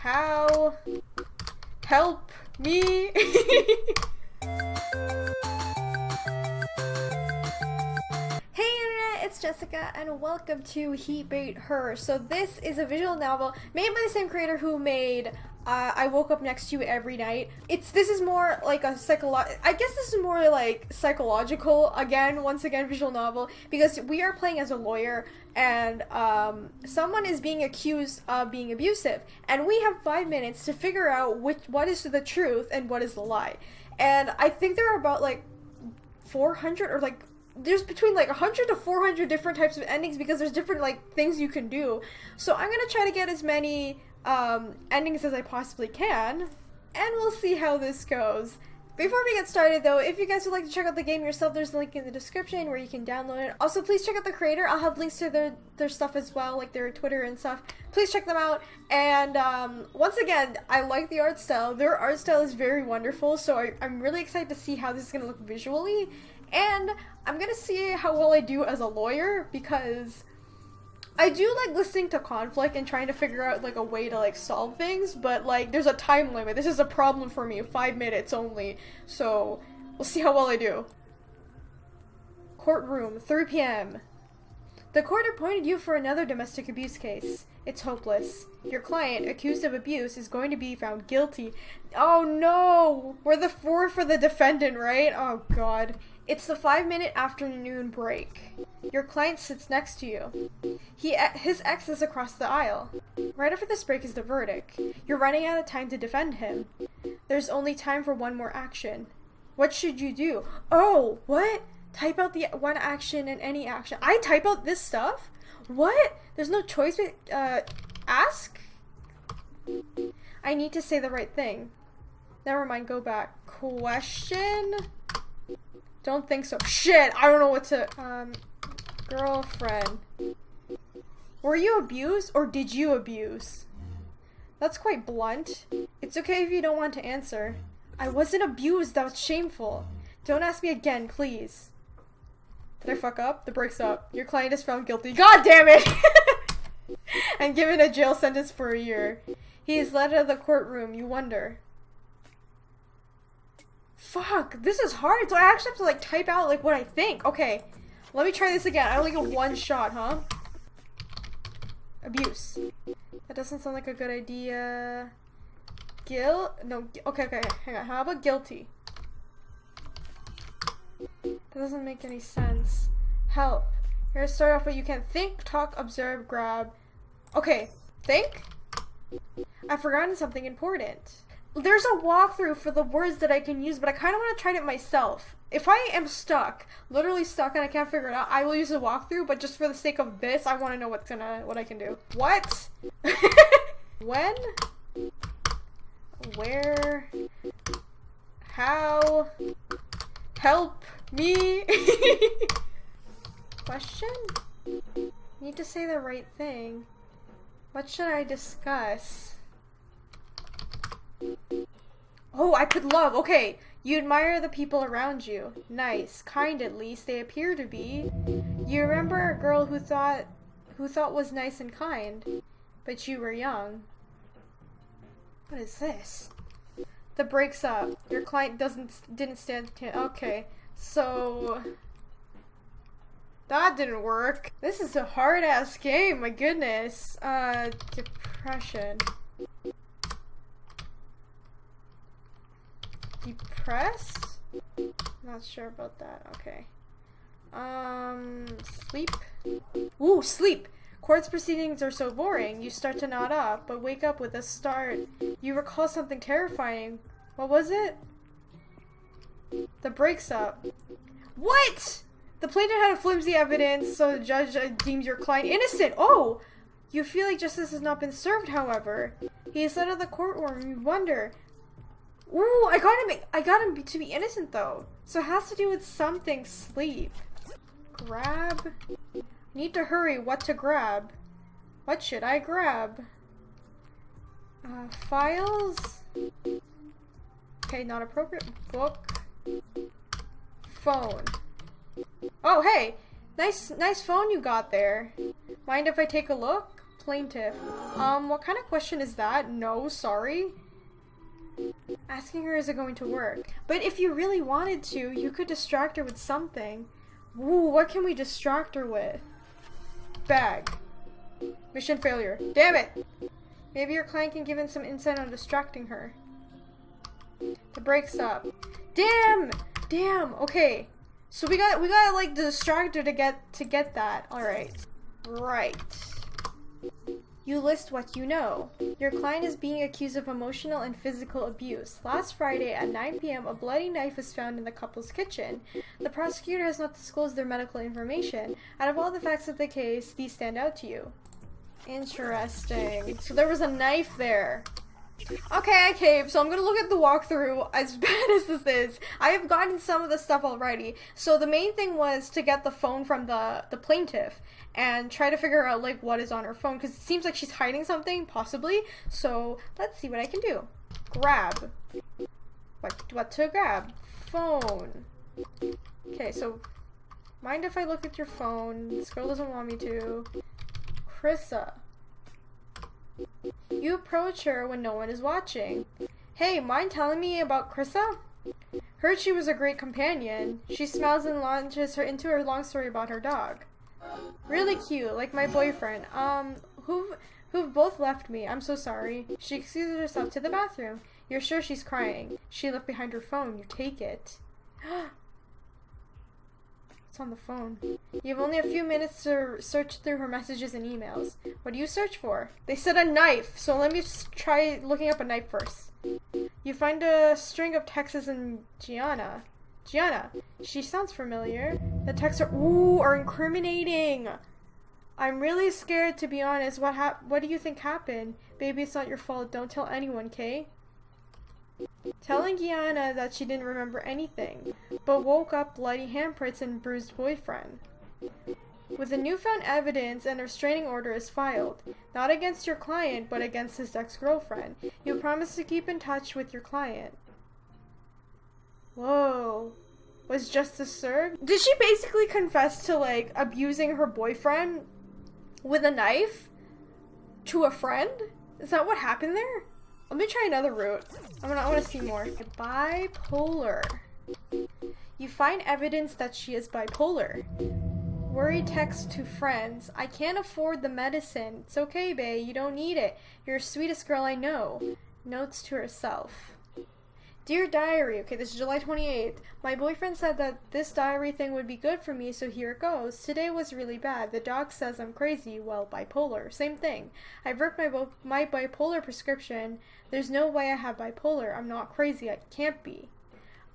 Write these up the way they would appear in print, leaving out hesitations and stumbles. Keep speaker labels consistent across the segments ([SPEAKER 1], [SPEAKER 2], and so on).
[SPEAKER 1] How? Help me! Hey internet, it's Jessica and welcome to He Bait Her. So this is a visual novel made by the same creator who made I Woke Up Next to You Every Night. This is more like a psychological, once again, visual novel, because we are playing as a lawyer and someone is being accused of being abusive, and we have 5 minutes to figure out what is the truth and what is the lie. And I think there are about like 400 or like there's between like 100 to 400 different types of endings, because there's different like things you can do. So I'm gonna try to get as many endings as I possibly can, and we'll see how this goes. Before we get started though, if you guys would like to check out the game yourself, there's a link in the description where you can download it. Also, please check out the creator. I'll have links to their stuff as well, like their Twitter and stuff. Please check them out. And once again, I like the art style. Their art style is very wonderful, so I'm really excited to see how this is going to look visually. And I'm going to see how well I do as a lawyer, because I do like listening to conflict and trying to figure out like a way to like solve things, but like there's a time limit. This is a problem for me, 5 minutes only, so we'll see how well I do. Courtroom, 3 p.m. The court appointed you for another domestic abuse case. It's hopeless. Your client, accused of abuse, is going to be found guilty. Oh no! We're for the defendant, right? Oh god. It's the 5-minute afternoon break. Your client sits next to you. His ex is across the aisle. Right after this break is the verdict. You're running out of time to defend him. There's only time for one more action. What should you do? Oh, what? Type out the one action and any action. I type out this stuff? What? There's no choice but, ask? I need to say the right thing. Never mind, go back. Question? Don't think so. Shit! I don't know what to... girlfriend. Were you abused, or did you abuse? That's quite blunt. It's okay if you don't want to answer. I wasn't abused, that was shameful. Don't ask me again, please. Did I fuck up? The break's up. Your client is found guilty. God damn it! And given a jail sentence for a year. He is led out of the courtroom. You wonder. Fuck, this is hard. So I actually have to like type out like what I think. Okay, let me try this again. I only get one shot, huh? Abuse. That doesn't sound like a good idea. No, okay, hang on. How about guilty? That doesn't make any sense. Help. Here, start off with you can think, talk, observe, grab. Okay, think? I've forgotten something important. There's a walkthrough for the words that I can use, but I kind of want to try it myself. If I am stuck, literally stuck, and I can't figure it out, I will use a walkthrough, but just for the sake of this, I want to know what I can do. What? When? Where? How? Help me! Question? Need to say the right thing. What should I discuss? Oh, I could love. Okay, you admire the people around you. Nice, kind at least they appear to be. You remember a girl who thought was nice and kind, but you were young. What is this? The break's up. Your client didn't stand. Okay, so that didn't work. This is a hard ass game. My goodness. Depression. Depressed? Not sure about that. Okay. Sleep? Ooh, sleep! Court's proceedings are so boring. You start to nod off, but wake up with a start. You recall something terrifying. What was it? The break's up. What?! The plaintiff had flimsy evidence, so the judge deems your client innocent. Oh! You feel like justice has not been served, however. He is led out of the courtroom. You wonder... Ooh, I got him to be innocent though. So it has to do with something. Sleep. Grab. Need to hurry. What to grab? What should I grab? Files. Okay, not appropriate. Book. Phone. Oh, hey! Nice phone you got there. Mind if I take a look? plaintiff. What kind of question is that? No, sorry. Asking her, is it going to work? But if you really wanted to, you could distract her with something. Ooh, what can we distract her with? Bag. Mission failure. Damn it! Maybe your client can give in some insight on distracting her. The break's up. Damn! Damn! Okay. So we got like distract her to get that. Alright. Right. You list what you know. Your client is being accused of emotional and physical abuse. Last Friday at 9 p.m. a bloody knife was found in the couple's kitchen. The prosecutor has not disclosed their medical information. Out of all the facts of the case, these stand out to you. Interesting. So there was a knife there. Okay, so I'm gonna look at the walkthrough. As bad as this is, I have gotten some of the stuff already. So the main thing was to get the phone from the plaintiff and try to figure out like what is on her phone, because it seems like she's hiding something, possibly. So let's see what I can do. Grab. What to grab? Phone. Okay, so mind if I look at your phone? This girl doesn't want me to. Krissa. You approach her when no one is watching. Hey, mind telling me about Krissa? Heard she was a great companion. She smiles and launches her into her long story about her dog. Really cute, like my boyfriend. Who've both left me. I'm so sorry. She excuses herself to the bathroom. You're sure she's crying. She left behind her phone. You take it. It's on the phone. You have only a few minutes to search through her messages and emails. What do you search for? They said a knife, so let me try looking up a knife first. You find a string of texts in Gianna. Gianna, she sounds familiar. The texts are incriminating. I'm really scared, to be honest. What do you think happened? Baby, it's not your fault. Don't tell anyone, Kay? Telling Gianna that she didn't remember anything, but woke up bloody handprints and bruised boyfriend. With the newfound evidence, an restraining order is filed, not against your client, but against his ex-girlfriend. You promise to keep in touch with your client. Whoa. Was justice served? Did she basically confess to, like, abusing her boyfriend with a knife to a friend? Is that what happened there? Let me try another route. I want to see more. Bipolar. You find evidence that she is bipolar. Worry text to friends. I can't afford the medicine. It's okay, bae. You don't need it. You're the sweetest girl I know. Notes to herself. Dear diary. Okay, this is July 28th. My boyfriend said that this diary thing would be good for me, so here it goes. Today was really bad. The doc says I'm crazy. Well, bipolar. Same thing. I've ripped my bipolar prescription. There's no way I have bipolar. I'm not crazy. I can't be.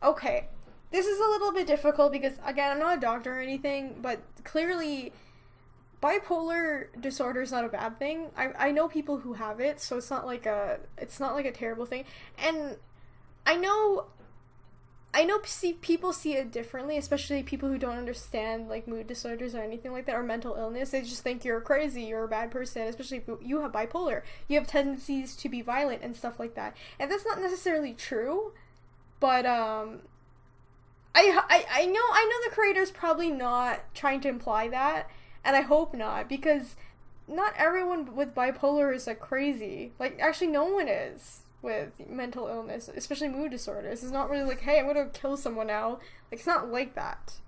[SPEAKER 1] Okay. This is a little bit difficult because, again, I'm not a doctor or anything, but clearly bipolar disorder is not a bad thing. I know people who have it, so it's not like a terrible thing. And I know people see it differently, especially people who don't understand like mood disorders or anything like that, or mental illness. They just think you're crazy, you're a bad person, especially if you have bipolar. You have tendencies to be violent and stuff like that. And that's not necessarily true, but I know the creator's probably not trying to imply that, and I hope not, because not everyone with bipolar is like crazy. Like, actually no one is with mental illness, especially mood disorders. It's not really like, hey, I'm gonna kill someone now. Like, it's not like that.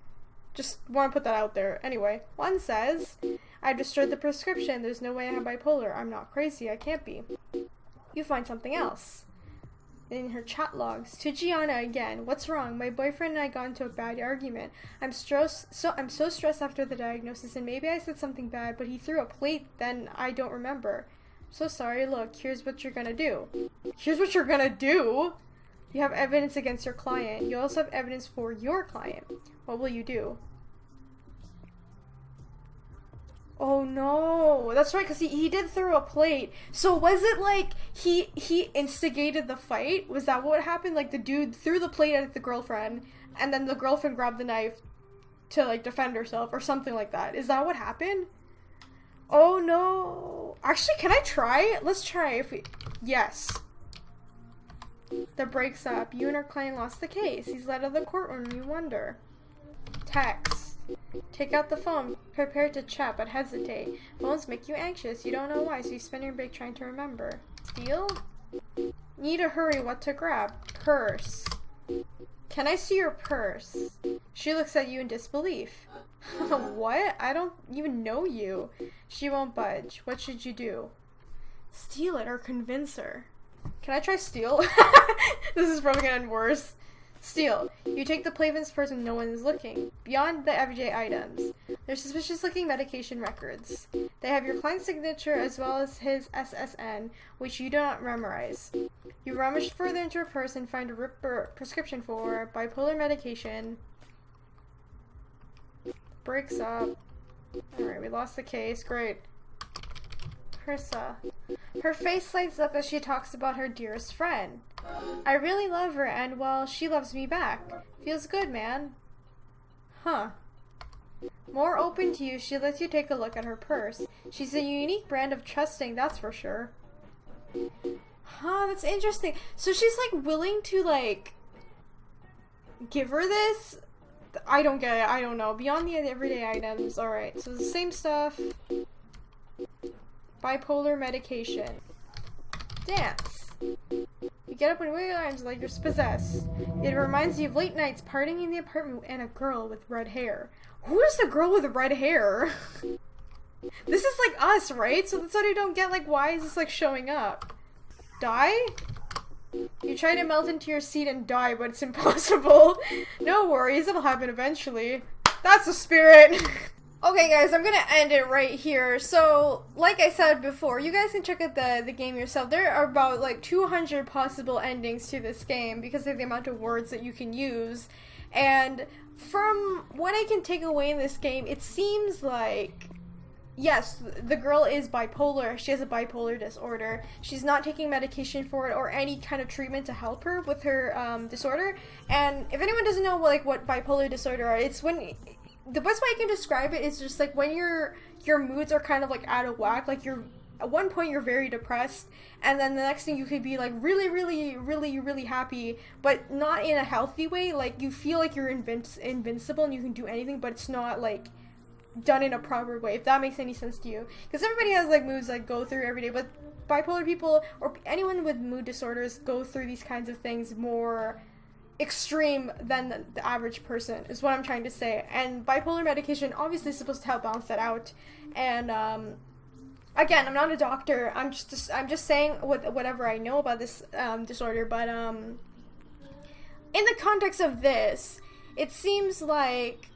[SPEAKER 1] Just want to put that out there. Anyway, one says, I destroyed the prescription. There's no way I have bipolar. I'm not crazy. I can't be. You find something else. In her chat logs. To Gianna again. What's wrong? My boyfriend and I got into a bad argument. I'm so stressed after the diagnosis, and maybe I said something bad, but he threw a plate then I don't remember. So sorry. Look, here's what you're gonna do. Here's what you're gonna do? You have evidence against your client. You also have evidence for your client. What will you do? Oh no, that's right, because he did throw a plate. So was it like he instigated the fight? Was that what happened? Like the dude threw the plate at the girlfriend, and then the girlfriend grabbed the knife to like defend herself or something like that. Is that what happened? Oh no. Actually, can I try? Let's try if we... Yes. The breaks up. You and our client lost the case. He's led out of the courtroom. You wonder. Text. Take out the phone. Prepare to chat, but hesitate. Phones make you anxious. You don't know why, so you spend your break trying to remember. Steal? Need to hurry. What to grab? Purse. Can I see your purse? She looks at you in disbelief. What? I don't even know you. She won't budge. What should you do? Steal it or convince her. Can I try steal? This is probably gonna end worse. Steal. You take the playpen's purse when no one is looking. Beyond the everyday items. They're suspicious looking medication records. They have your client's signature as well as his SSN, which you do not memorize. You rummage further into her purse and find a ripped prescription for bipolar medication. Breaks up. Alright, we lost the case. Great. Her face lights up as she talks about her dearest friend. I really love her and, well, she loves me back. Feels good, man. Huh. More open to you, she lets you take a look at her purse. She's a unique brand of trusting, that's for sure. Huh, that's interesting. So she's like willing to like give her this? I don't get it, I don't know. Beyond the everyday items, alright. So the same stuff. Bipolar medication. Dance. You get up and wave your arms like you're possessed. It reminds you of late nights partying in the apartment and a girl with red hair. Who is the girl with red hair? This is like us, right? So that's what I don't get, like, why is this like showing up? Die? You try to melt into your seat and die, but it's impossible. No worries, it'll happen eventually. That's the spirit. Okay guys, I'm gonna end it right here. So, like I said before, you guys can check out the game yourself. There are about like 200 possible endings to this game because of the amount of words that you can use. And from what I can take away in this game, it seems like, yes, the girl is bipolar. She has a bipolar disorder. She's not taking medication for it or any kind of treatment to help her with her disorder. And if anyone doesn't know like what bipolar disorder are, it's when... The best way I can describe it is just like when your moods are kind of like out of whack, like you're at one point you're very depressed and then the next thing you could be like really happy, but not in a healthy way. Like you feel like you're invincible and you can do anything, but it's not like done in a proper way, if that makes any sense to you. Because everybody has like moods like go through every day, but bipolar people or anyone with mood disorders go through these kinds of things more extreme than the average person, is what I'm trying to say. And bipolar medication obviously is supposed to help balance that out. And again, I'm not a doctor. I'm just saying whatever I know about this disorder. But in the context of this, it seems like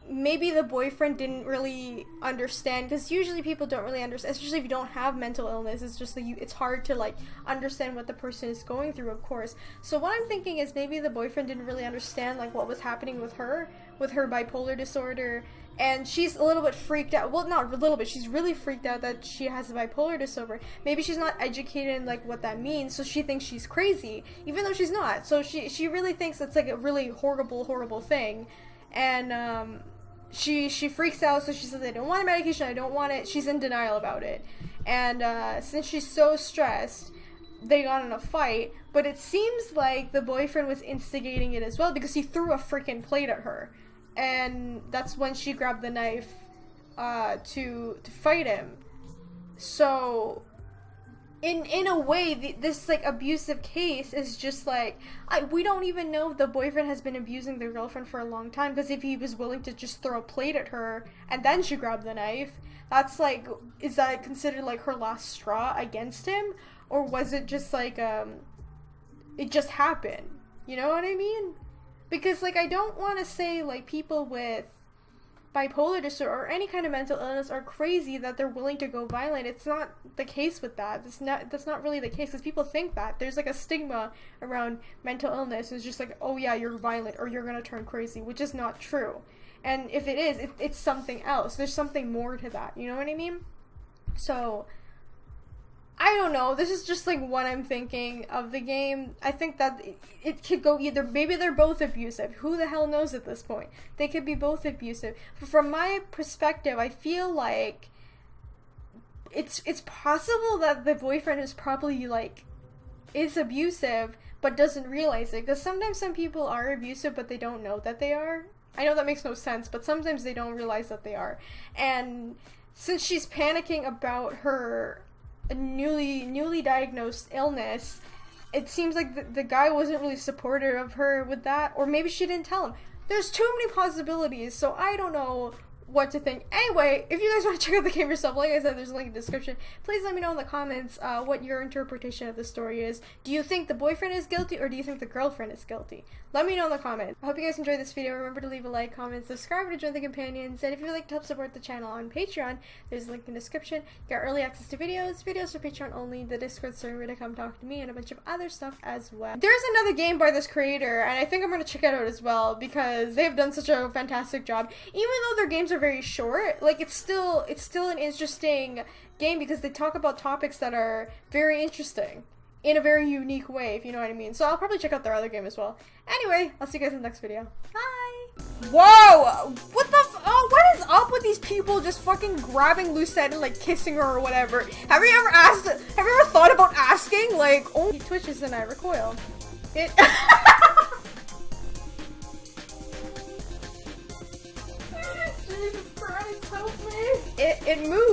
[SPEAKER 1] maybe the boyfriend didn't really understand, because usually people don't really understand, especially if you don't have mental illness. It's just like it's hard to like understand what the person is going through, of course. So what I'm thinking is maybe the boyfriend didn't really understand like what was happening with her bipolar disorder, and she's a little bit freaked out. Well, not a little bit, she's really freaked out that she has a bipolar disorder. Maybe she's not educated in like what that means, so she thinks she's crazy even though she's not. So she really thinks it's like a really horrible thing. And she freaks out, so she says, I don't want a medication, I don't want it. She's in denial about it. And since she's so stressed, they got in a fight. But it seems like the boyfriend was instigating it as well, because he threw a freaking plate at her. And that's when she grabbed the knife to fight him. So in a way, this like abusive case is just like, we don't even know if the boyfriend has been abusing the girlfriend for a long time, because if he was willing to just throw a plate at her and then she grabbed the knife, that's like, is that considered like her last straw against him? Or was it just like it just happened? You know what I mean? Because like, I don't want to say like people with bipolar disorder or any kind of mental illness are crazy that they're willing to go violent. It's not the case with that. That's not really the case, because people think that there's like a stigma around mental illness. It's just like, oh yeah, you're violent or you're gonna turn crazy, which is not true. And if it is, it's something else. There's something more to that, you know what I mean? So I don't know, this is just like what I'm thinking of the game. I think that it could go either, maybe they're both abusive, who the hell knows at this point. They could be both abusive. From my perspective, I feel like it's possible that the boyfriend is probably like, is abusive, but doesn't realize it. Because sometimes some people are abusive, but they don't know that they are. I know that makes no sense, but sometimes they don't realize that they are. And since she's panicking about her newly diagnosed illness, it seems like the guy wasn't really supportive of her with that, or maybe she didn't tell him. There's too many possibilities, so I don't know what to think. Anyway, if you guys want to check out the game yourself, like I said, there's a link in the description. Please let me know in the comments what your interpretation of the story is. Do you think the boyfriend is guilty, or do you think the girlfriend is guilty? Let me know in the comments. I hope you guys enjoyed this video. Remember to leave a like, comment, subscribe to join the companions, and if you'd like to help support the channel on Patreon, there's a link in the description. You got early access to videos for Patreon only, the Discord server to come talk to me, and a bunch of other stuff as well. There's another game by this creator, and I think I'm going to check it out as well, because they've done such a fantastic job. Even though their games are very short, like, it's still an interesting game, because they talk about topics that are very interesting in a very unique way, if you know what I mean. So I'll probably check out their other game as well. Anyway, I'll see you guys in the next video. Bye! Whoa! What the what is up with these people just fucking grabbing Lucette and like kissing her or whatever? Have you ever thought about asking? Like, oh, he twitches and I recoil. It Jesus Christ, help me! It moves.